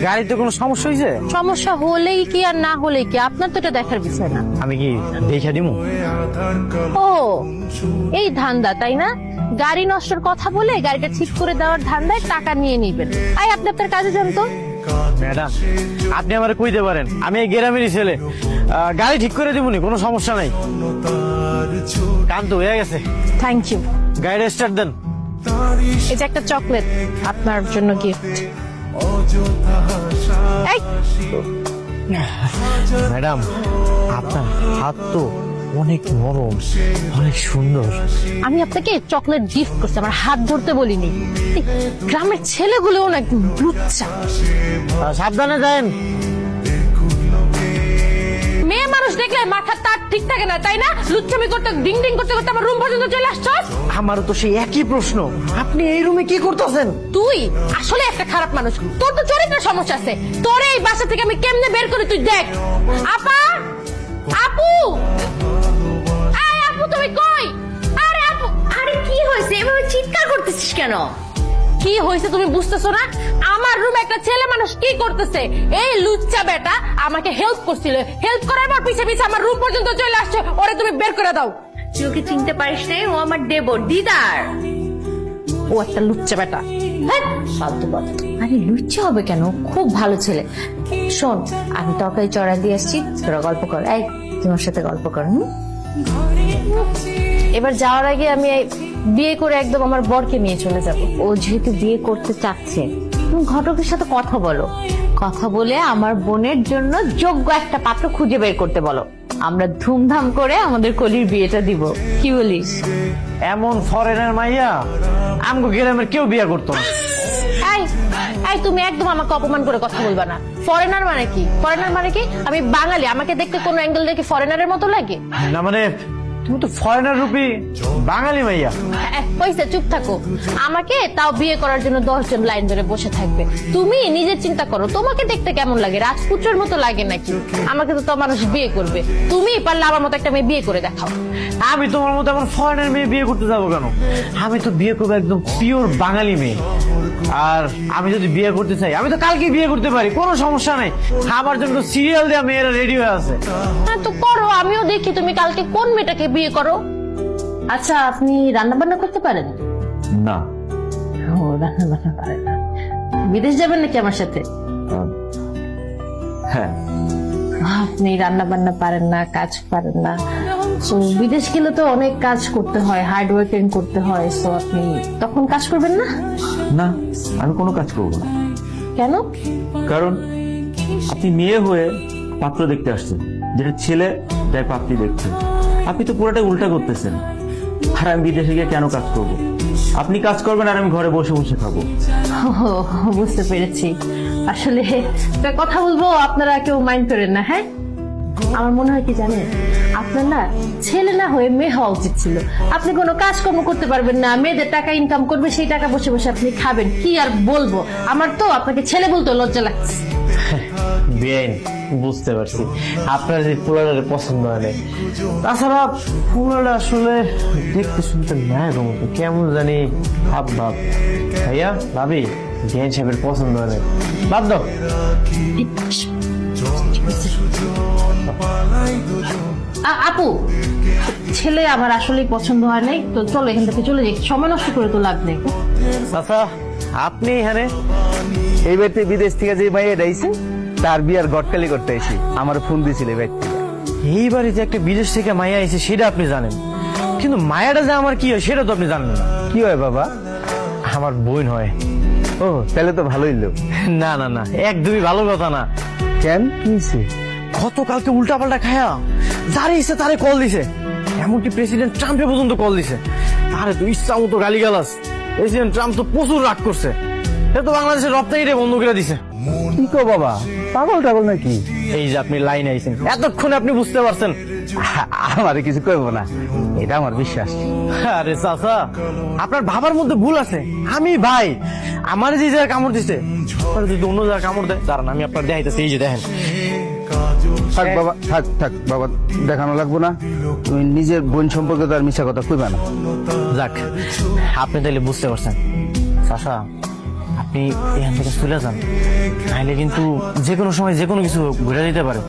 গাড়িতে কোনো সমস্যা হয়েছে? সমস্যা হলেই কি আর না হলেই কি, আপনার তো এটা দেখার বিষয় না। আমি কি দেখে দিমু? ও এই ধান্দা তাই না? গাড়ি নষ্টের কথা বলে গাড়িটা ঠিক করে দেওয়ার ধান্দায় টাকা নিয়ে নিবেন। আই আপনি আপনার কাজে যান তো। ম্যাডাম আপনি আমারে কইতে পারেন, আমি এই গ্রামেরই ছেলে, গাড়ি ঠিক করে দিবনি, কোনো সমস্যা নাই। কান তো হয়ে গেছে। Thank you. গাড়িটা স্টার্ট দেন। এই যে একটা চকলেট আপনার জন্য গিফট। এই ম্যাডাম আপনার হাত তো অনেক নরম, অনেক সুন্দর। আমি আপনাকে চকলেট গিফট করছি, আমার হাত ধরতে বলিনি। এই গ্রামের ছেলেগুলোও না একদম লুচ্চা। সাবধানে যান। মেয়ে মানুষ দেখলে মাথার তার ঠিক থাকে না তাই না? লুচ্চামি করতে ডিং ডিং করতে করতে আমার রুম পর্যন্ত চলে আসছস। আমারও তো সেই একই প্রশ্ন, আপনি এই রুমে কি করতেছেন? তুই আসলে একটা খারাপ মানুষ, তোর তো চরিত্রের সমস্যা আছে। তোর এই বাসা থেকে আমি কেমনে বের করি তুই দেখ। আপা, আপু, আয় আপু তুমি কই? আরে আপু, আরে কি হয়েছে, এভাবে চিৎকার করতেছিস কেন? কি হয়েছে তুমি বুঝতেছো না? আমার রুমে একটা ছেলে মানুষ কি করতেছে? এই লুচ্চা বেটা আমাকে হেল্প করছিল, হেল্প করার পর পিছে পিছে আমার রুম পর্যন্ত চলে আসছে। ওরে তুমি বের করে দাও। তুই ওকে চিনতে পারিস না? ও আমার দেবর, দিদার। ও একটা লুচ্চা বেটা। হ্যাঁ, ফালতু কথা। আরে লুচ্চা হবে কেন? খুব ভালো ছেলে। শোন, আমি তরকারি চড়া দিয়ে আসছি, তোরা গল্প কর। এই তোমার সাথে গল্প কর। এবার যাওয়ার আগে আমি এই বিয়ে করে একদম আমার বরকে নিয়ে চলে যাব। ও যেহেতু বিয়ে করতে চাচ্ছে, তুমি ঘটকের সাথে কথা বলো। কথা বলে আমার বোনের জন্য যোগ্য একটা পাত্র খুঁজে বের করতে বলো। আমরা ধুমধাম করে আমাদের কলির বিয়েটা দিব। কি বলিস? এমন ফরেনের মাইয়া আমগো গ্রামের কেউ বিয়ে করতো না। এই এই তুমি একদম আমাকে অপমান করে কথা বলবা না। ফরেনার মানে কি? ফরেনার মানে কি? আমি বাঙালি, আমাকে দেখতে কোনো অ্যাঙ্গেল দেখে ফরেনারের মতো লাগে? না মানে তুমি তো ফরেনার রূপী বাঙালি মাইয়া। পয়সা চুপ থাকো। আমাকে তাও বিয়ে করার জন্য 10 জন লাইন ধরে বসে থাকবে। তুমি নিজের চিন্তা করো, তোমাকে দেখতে কেমন লাগে? রাজপুত্রের মতো লাগে নাকি? আমাকে তো মানুষ বিয়ে করবে, তুমি পারলে আমার মতো একটা মেয়ে বিয়ে করে দেখাও। আমি তোমার মতো এমন ফরেনের মেয়ে বিয়ে করতে যাবো কেন? আমি তো বিয়ে করবো একদম পিওর বাঙালি মেয়ে। আর আমি যদি বিয়ে করতে চাই আমি তো কালকে বিয়ে করতে পারি, কোনো সমস্যা নেই। আমার জন্য সিরিয়াল দেওয়া মেয়েরা রেডি হয়ে আছে। হ্যাঁ তো করো, আমিও দেখি তুমি কালকে কোন মেয়েটাকে বিয়ে করো। আচ্ছা আপনি রান্না বান্না করতে পারেন? না। ও রান্না বান্না পারেন না। বিদেশ যাবেন নাকি আমার সাথে? হ্যাঁ। আপনি রান্না বান্না পারেন না, কাজ পারেন না। তো বিদেশ গেলে তো অনেক কাজ করতে হয়, হার্ড ওয়ার্কিং করতে হয়। তো আপনি তখন কাজ করবেন না? না, আমি কোনো কাজ করবো না। কেন? কারণ আপনি মেয়ে হয়ে পাত্র দেখতে আসছেন, যেটা ছেলে তাই পাত্রী দেখতে। আপনি তো পুরোটাই উল্টা করতেছেন। আর আমি বিদেশে গিয়ে কেন কাজ করব? আপনি কাজ করবেন আর আমি ঘরে বসে বসে খাবো। বুঝতে পেরেছি। আসলে একটা কথা বলবো, আপনারা কেউ মাইন্ড করেন না। হ্যাঁ, আমার মনে হয় কি জানেন, আপনার না ছেলে না হয়ে মেয়ে হওয়া উচিত ছিল। আপনি কোনো কাজকর্ম করতে পারবেন না, মেয়েদের টাকা ইনকাম করবে, সেই টাকা বসে বসে আপনি খাবেন। কি আর বলবো, আমার তো আপনাকে ছেলে বলতে লজ্জা লাগছে। বেআইন, বুঝতে পারছি আপনার যে পোলাটা পছন্দ হয় না। তাছাড়া পোলাটা আসলে দেখতে শুনতে নায়ক মতো কেমন জানি ভাব ভাব। ভাইয়া ভাবি বেআইন সাহেবের পছন্দ হয় না, বাদ দাও। আপু, ছেলে আমার আসলেই পছন্দ হয় নাই, তো চলো এখান থেকে চলে যাই, সময় নষ্ট করে তো লাভ নেই। আচ্ছা আপনি এখানে? এই বাড়িতে বিদেশ থেকে যে মাইয়া ডাইছে তার বিয়ার গটকালি করতে আইছি, আমার ফোন দিছিল এই বাড়ি থেকে। এই বাড়িতে একটা বিদেশ থেকে মায়া আইছে সেটা আপনি জানেন, কিন্তু মায়াটা যে আমার কি হয় সেটা তো আপনি জানেন না। কি হয় বাবা? আমার বোন হয়। ও তাহলে তো ভালোই লোক। না না না, একদমই ভালো কথা না। কেন, কি হয়েছে? গতকালকে উল্টা পাল্টা খায়া যারে ইচ্ছে তারে কল দিছে, এমনকি প্রেসিডেন্ট ট্রাম্পে পর্যন্ত কল দিছে। তারে তো ইচ্ছা মতো গালিগালাজ। প্রেসিডেন্ট ট্রাম্প তো প্রচুর রাগ করছে, সে তো বাংলাদেশের রপ্তানিটা বন্ধ করে দিছে। কি কো বাবা, পাগল টাগল নাকি? এই যে আপনি লাইন আইছেন, এতক্ষণে আপনি বুঝতে পারছেন। আমারে কিছু কইব না, এটা আমার বিশ্বাস। আরে চাচা, আপনার ভাবার মধ্যে ভুল আছে। আমি ভাই, আমার যে জায়গায় কামড় দিছে যদি অন্য জায়গায় কামড় দেয়, দাঁড়ান আমি আপনার দেখাইতেছি। এই যে দেখেন। থাক বাবা, থাক থাক বাবা, দেখানো লাগবো না। তুমি নিজের বোন সম্পর্কে তো আর মিশা কথা কইবা না। যাক, আপনি তাহলে বুঝতে পারছেন। চাচা, আপনি এখান থেকে চলে যান, নাহলে কিন্তু যে কোনো সময় যে কোনো কিছু ঘুরে দিতে পারে।